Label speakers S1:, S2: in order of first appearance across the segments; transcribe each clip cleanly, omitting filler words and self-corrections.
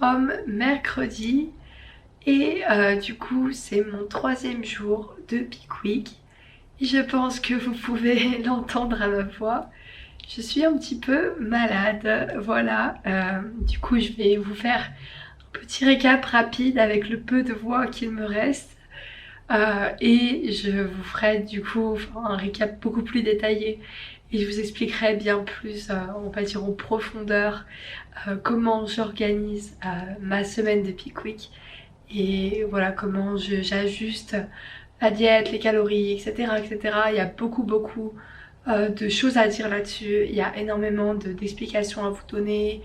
S1: sommes mercredi et du coup c'est mon 3e jour de Peak Week. Et je pense que vous pouvez l'entendre à ma voix. Je suis un petit peu malade, voilà. Du coup je vais vous faire un petit récap rapide avec le peu de voix qu'il me reste. Et je vous ferai du coup un récap beaucoup plus détaillé et je vous expliquerai bien plus, on va dire en profondeur, comment j'organise ma semaine de Peak Week et voilà comment j'ajuste la diète, les calories, etc., etc. Il y a beaucoup de choses à dire là-dessus, il y a énormément d'explications à vous donner,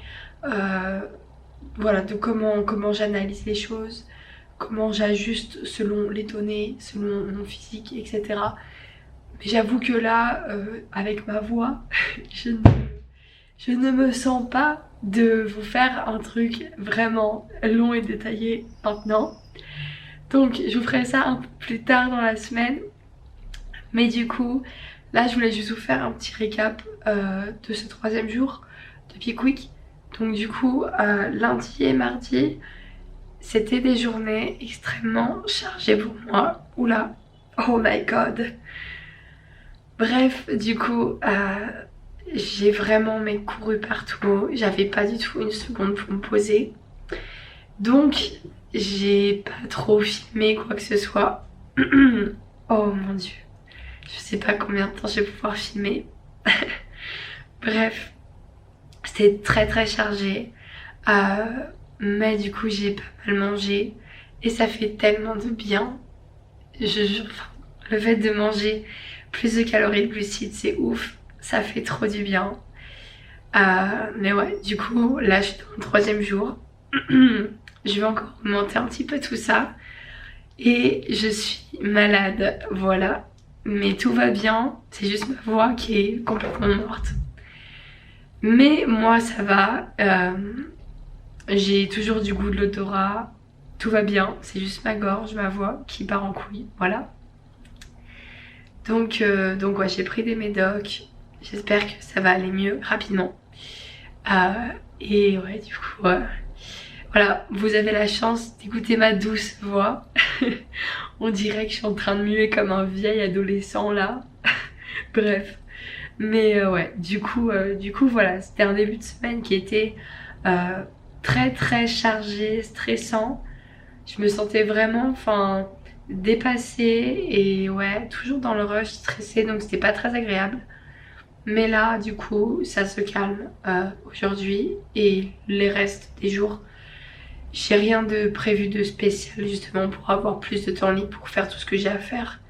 S1: voilà, de comment j'analyse les choses, comment j'ajuste selon les données, selon mon physique, etc. Mais j'avoue que là, avec ma voix, je ne me sens pas de vous faire un truc vraiment long et détaillé maintenant. Donc je vous ferai ça un peu plus tard dans la semaine. Mais du coup, là je voulais juste vous faire un petit récap de ce 3e jour de Peak Week. Donc du coup, lundi et mardi, c'était des journées extrêmement chargées pour moi. Oula, oh my god. Bref, du coup, j'ai vraiment couru partout. J'avais pas du tout une seconde pour me poser. Donc, j'ai pas trop filmé quoi que ce soit. Oh mon dieu. Je sais pas combien de temps je vais pouvoir filmer. Bref, c'était très chargé. Mais du coup j'ai pas mal mangé et ça fait tellement de bien. Enfin, le fait de manger plus de calories et de glucides, c'est ouf, ça fait trop du bien. Mais ouais, du coup là je suis dans le 3e jour. Je vais encore augmenter un petit peu tout ça et je suis malade, voilà. Mais tout va bien, c'est juste ma voix qui est complètement morte. Mais moi ça va. J'ai toujours du goût de l'odorat, tout va bien, c'est juste ma gorge, ma voix qui part en couille, voilà. Donc ouais, j'ai pris des médocs, j'espère que ça va aller mieux rapidement. Et ouais, du coup, voilà, vous avez la chance d'écouter ma douce voix. On dirait que je suis en train de muer comme un vieil adolescent là. Bref, mais ouais, du coup voilà, c'était un début de semaine qui était très chargé, stressant. Je me sentais vraiment dépassée et ouais, toujours dans le rush, stressée, donc c'était pas très agréable. Mais là, du coup, ça se calme aujourd'hui et les restes des jours. J'ai rien de prévu de spécial justement pour avoir plus de temps libre pour faire tout ce que j'ai à faire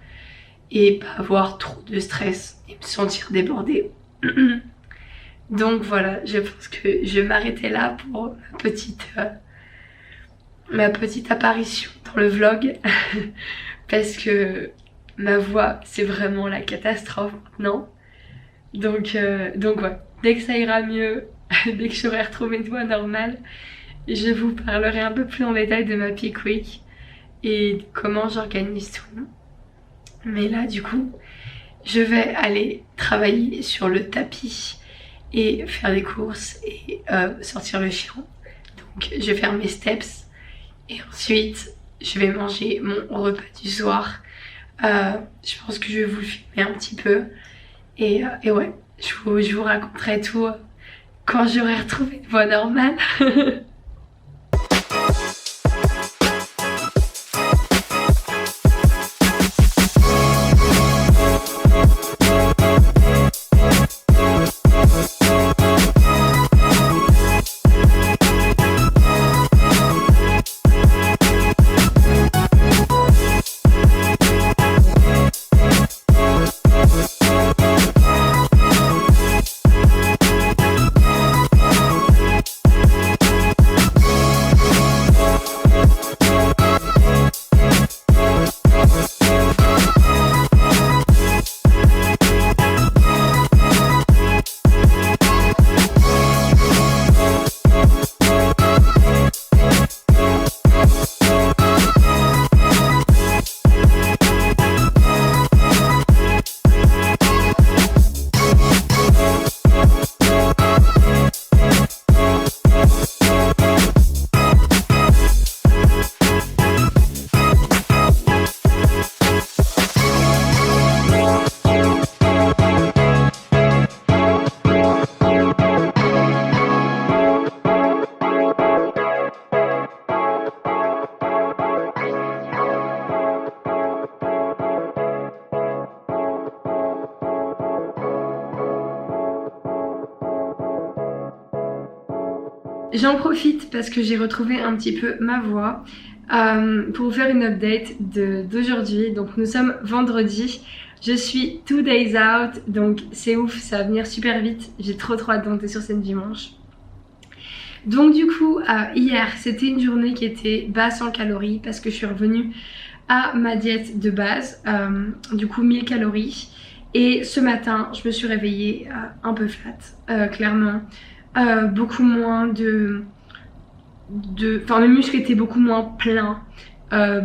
S1: et pas avoir trop de stress et me sentir débordée. Donc voilà, je pense que je vais m'arrêter là pour ma petite apparition dans le vlog parce que ma voix c'est vraiment la catastrophe maintenant. Donc ouais, dès que ça ira mieux, dès que j'aurai retrouvé une voix normale, je vous parlerai un peu plus en détail de ma Peak Week et de comment j'organise tout. Mais là du coup, je vais aller travailler sur le tapis et faire des courses et sortir le chien. Donc je vais faire mes steps et ensuite je vais manger mon repas du soir. Je pense que je vais vous le filmer un petit peu et ouais, je vous raconterai tout quand j'aurai retrouvé une voix normale. j'en profite parce que j'ai retrouvé un petit peu ma voix pour vous faire une update d'aujourd'hui. Donc nous sommes vendredi, je suis 2 days out, donc c'est ouf, ça va venir super vite. J'ai trop hâte de monter sur scène dimanche. Donc du coup, hier, c'était une journée qui était basse en calories parce que je suis revenue à ma diète de base, du coup 1000 calories. Et ce matin, je me suis réveillée un peu flat, clairement. Beaucoup moins enfin mes muscles étaient beaucoup moins pleins,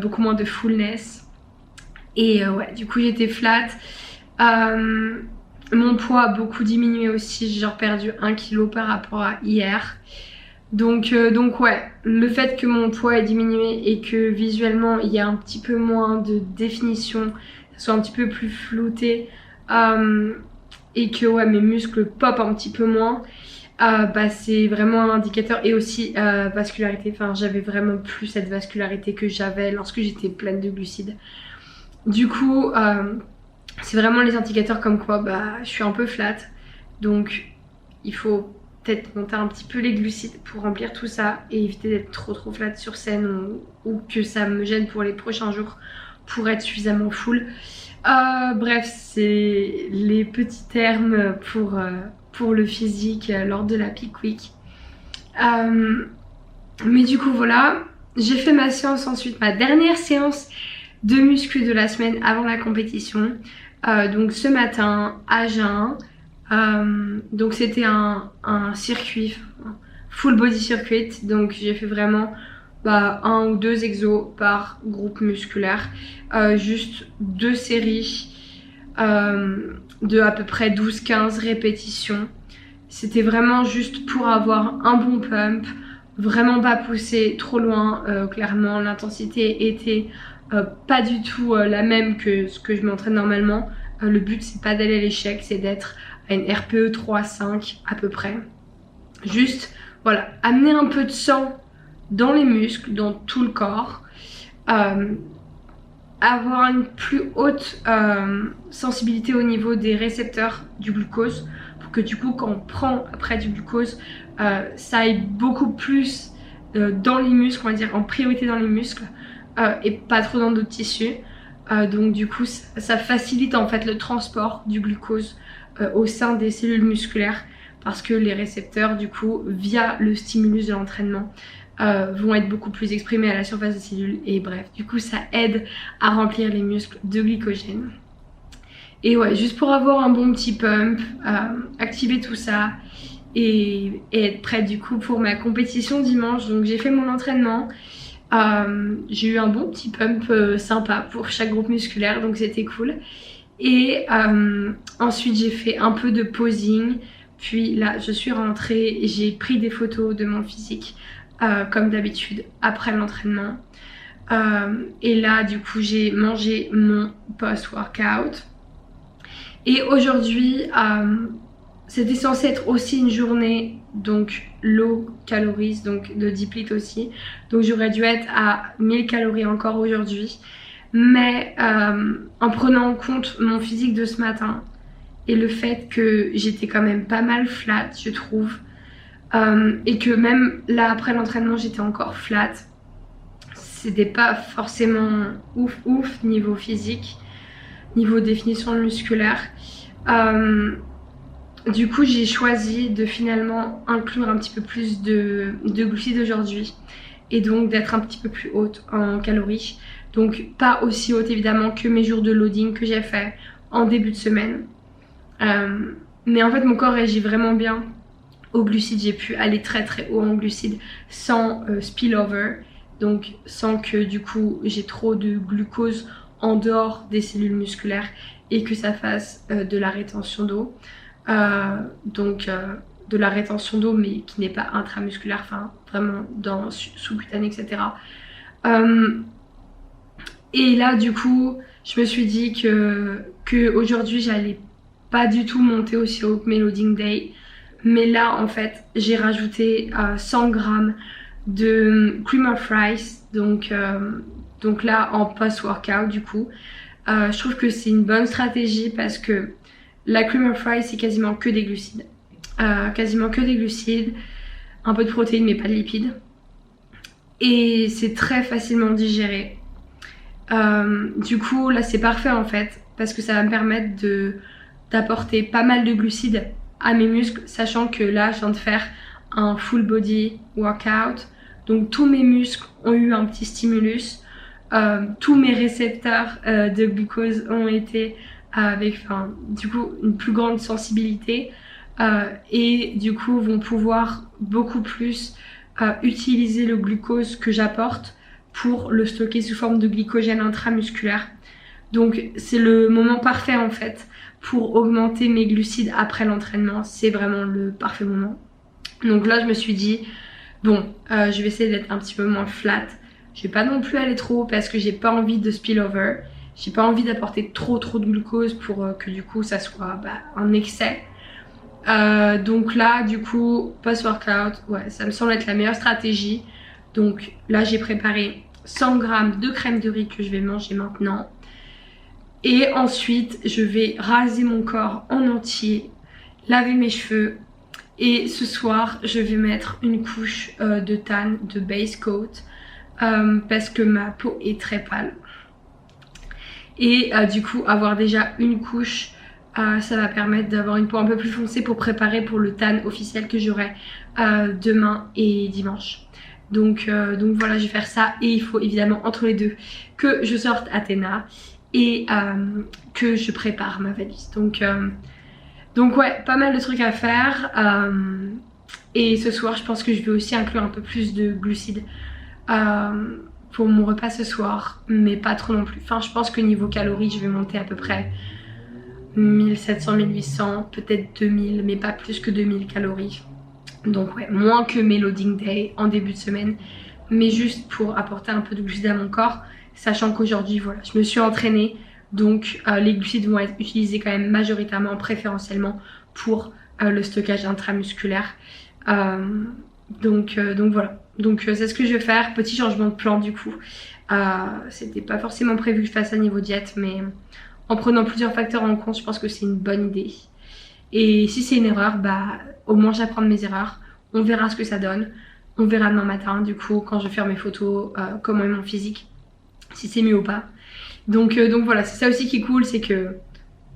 S1: beaucoup moins de fullness. Et ouais, du coup j'étais flat. Mon poids a beaucoup diminué aussi, j'ai genre perdu 1 kg par rapport à hier. Donc ouais, le fait que mon poids ait diminué et que visuellement il y a un petit peu moins de définition, que ça soit un petit peu plus flouté, et que ouais, mes muscles pop un petit peu moins, bah c'est vraiment un indicateur. Et aussi vascularité, enfin j'avais vraiment plus cette vascularité que j'avais lorsque j'étais pleine de glucides. Du coup c'est vraiment les indicateurs comme quoi bah je suis un peu flat, donc il faut peut-être monter un petit peu les glucides pour remplir tout ça et éviter d'être trop flat sur scène ou que ça me gêne pour les prochains jours pour être suffisamment full. Bref, c'est les petits termes pour le physique lors de la Peak Week. Mais du coup voilà, j'ai fait ma séance ensuite, ma dernière séance de muscu de la semaine avant la compétition. Donc ce matin à jeun. Donc c'était un circuit, full body circuit, donc j'ai fait vraiment 1 ou 2 exos par groupe musculaire, juste 2 séries de à peu près 12-15 répétitions. C'était vraiment juste pour avoir un bon pump, vraiment pas pousser trop loin. Clairement l'intensité était pas du tout la même que ce que je m'entraîne normalement. Le but c'est pas d'aller à l'échec, c'est d'être à une RPE 3-5 à peu près. Juste, voilà, amener un peu de sang dans les muscles, dans tout le corps. Avoir une plus haute sensibilité au niveau des récepteurs du glucose, pour que du coup quand on prend après du glucose, ça aille beaucoup plus dans les muscles, on va dire en priorité dans les muscles, et pas trop dans d'autres tissus. Donc du coup ça facilite en fait le transport du glucose au sein des cellules musculaires, parce que les récepteurs du coup via le stimulus de l'entraînement vont être beaucoup plus exprimés à la surface des cellules, et bref du coup ça aide à remplir les muscles de glycogène. Et ouais, juste pour avoir un bon petit pump, activer tout ça et être prête du coup pour ma compétition dimanche. Donc j'ai fait mon entraînement, j'ai eu un bon petit pump sympa pour chaque groupe musculaire, donc c'était cool. Et ensuite j'ai fait un peu de posing, puis là je suis rentrée, j'ai pris des photos de mon physique comme d'habitude après l'entraînement. Et là du coup j'ai mangé mon post-workout. Et aujourd'hui c'était censé être aussi une journée donc low calories, donc de deplete aussi. Donc j'aurais dû être à 1000 calories encore aujourd'hui. Mais en prenant en compte mon physique de ce matin et le fait que j'étais quand même pas mal flat, je trouve, et que même là après l'entraînement j'étais encore flat, c'était pas forcément ouf niveau physique, niveau définition musculaire. Du coup j'ai choisi de finalement inclure un petit peu plus de glucides aujourd'hui, et donc d'être un petit peu plus haute en calories. Donc pas aussi haute évidemment que mes jours de loading que j'ai fait en début de semaine. Mais en fait mon corps réagit vraiment bien aux glucides. J'ai pu aller très haut en glucides sans spillover. Donc sans que du coup j'ai trop de glucose en dehors des cellules musculaires et que ça fasse de la rétention d'eau. De la rétention d'eau mais qui n'est pas intramusculaire, enfin vraiment dans sous-cutané, etc. Et là du coup je me suis dit que aujourd'hui j'allais pas du tout monter aussi haut que mes loading day, mais là en fait j'ai rajouté 100 grammes de cream of rice, donc là en post-workout du coup. Je trouve que c'est une bonne stratégie parce que la cream of rice c'est quasiment que des glucides, un peu de protéines mais pas de lipides. Et c'est très facilement digéré. Du coup là c'est parfait en fait parce que ça va me permettre d'apporter pas mal de glucides à mes muscles, sachant que là je viens de faire un full body workout, donc tous mes muscles ont eu un petit stimulus, tous mes récepteurs de glucose ont été avec du coup une plus grande sensibilité et du coup vont pouvoir beaucoup plus utiliser le glucose que j'apporte pour le stocker sous forme de glycogène intramusculaire. Donc c'est le moment parfait en fait pour augmenter mes glucides après l'entraînement, c'est vraiment le parfait moment. Donc là je me suis dit bon je vais essayer d'être un petit peu moins flat, je vais pas non plus aller trop haut parce que j'ai pas envie de spillover, j'ai pas envie d'apporter trop de glucose pour que du coup ça soit un excès. Donc là du coup post-workout, ouais ça me semble être la meilleure stratégie. Donc là j'ai préparé 100 g de crème de riz que je vais manger maintenant. Et ensuite je vais raser mon corps en entier, laver mes cheveux. Et ce soir je vais mettre une couche de tan, de base coat, parce que ma peau est très pâle. Et du coup avoir déjà une couche, ça va permettre d'avoir une peau un peu plus foncée pour préparer pour le tan officiel que j'aurai demain et dimanche. Donc voilà, je vais faire ça et il faut évidemment entre les deux que je sorte Athéna et que je prépare ma valise. Donc ouais, pas mal de trucs à faire et ce soir je pense que je vais aussi inclure un peu plus de glucides pour mon repas ce soir, mais pas trop non plus. Enfin je pense que niveau calories je vais monter à peu près 1700-1800, peut-être 2000, mais pas plus que 2000 calories. Donc ouais, moins que mes loading day en début de semaine, mais juste pour apporter un peu de glucides à mon corps, sachant qu'aujourd'hui voilà, je me suis entraînée, donc les glucides vont être utilisés quand même majoritairement, préférentiellement pour le stockage intramusculaire. Donc voilà, donc c'est ce que je vais faire, petit changement de plan du coup. C'était pas forcément prévu que je fasse ça niveau diète, mais en prenant plusieurs facteurs en compte, je pense que c'est une bonne idée. Et si c'est une erreur, au moins j'apprends de mes erreurs. On verra ce que ça donne. On verra demain matin, du coup, quand je vais faire mes photos, comment est mon physique, si c'est mieux ou pas. Donc voilà, c'est ça aussi qui est cool, c'est que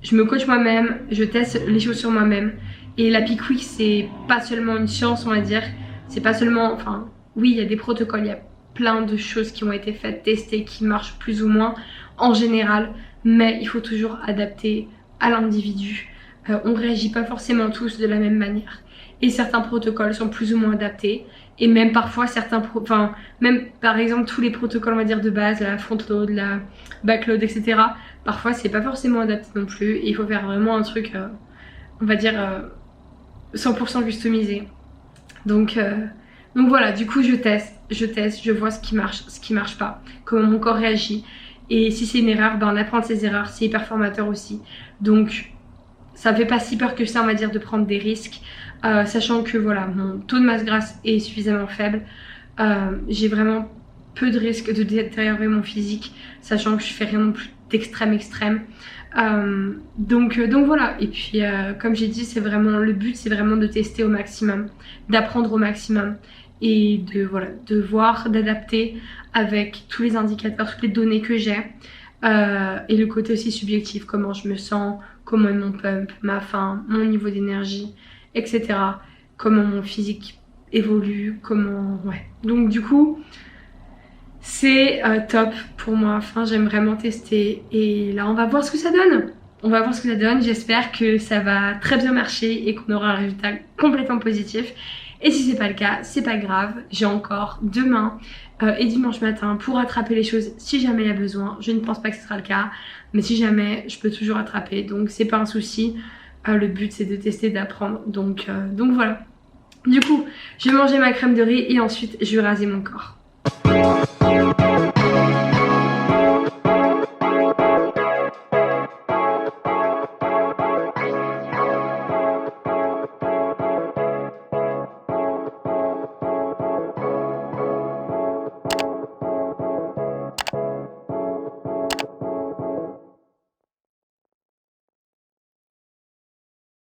S1: je me coach moi-même, je teste les choses sur moi-même. Et la Peak Week, c'est pas seulement une science, on va dire. C'est pas seulement, enfin, oui, il y a des protocoles, il y a plein de choses qui ont été faites, testées, qui marchent plus ou moins en général. Mais il faut toujours adapter à l'individu. On réagit pas forcément tous de la même manière. Et certains protocoles sont plus ou moins adaptés. Et même parfois certains, même par exemple tous les protocoles on va dire de base, la front load, la back load, etc. Parfois c'est pas forcément adapté non plus. Et il faut faire vraiment un truc, on va dire 100% customisé. Donc voilà, du coup je teste, je vois ce qui marche pas, comment mon corps réagit. Et si c'est une erreur, on apprend de ses erreurs, c'est hyper formateur aussi. Donc ça me fait pas si peur que ça on va dire de prendre des risques, sachant que voilà, mon taux de masse grasse est suffisamment faible. J'ai vraiment peu de risques de détériorer mon physique, sachant que je fais rien non plus d'extrême. Donc voilà, et puis comme j'ai dit, c'est vraiment le but, c'est vraiment de tester au maximum, d'apprendre au maximum et de voir, d'adapter avec tous les indicateurs, toutes les données que j'ai, et le côté aussi subjectif, comment je me sens, comment est mon pump, ma faim, mon niveau d'énergie, etc. Comment mon physique évolue, ouais. Donc du coup c'est top pour moi, enfin j'aime vraiment tester et là on va voir ce que ça donne. J'espère que ça va très bien marcher et qu'on aura un résultat complètement positif. Et si c'est pas le cas, c'est pas grave, j'ai encore demain et dimanche matin pour rattraper les choses si jamais il y a besoin. Je ne pense pas que ce sera le cas, mais si jamais, je peux toujours rattraper, donc c'est pas un souci. Le but c'est de tester, d'apprendre, donc voilà. Du coup, je vais manger ma crème de riz et ensuite je vais raser mon corps.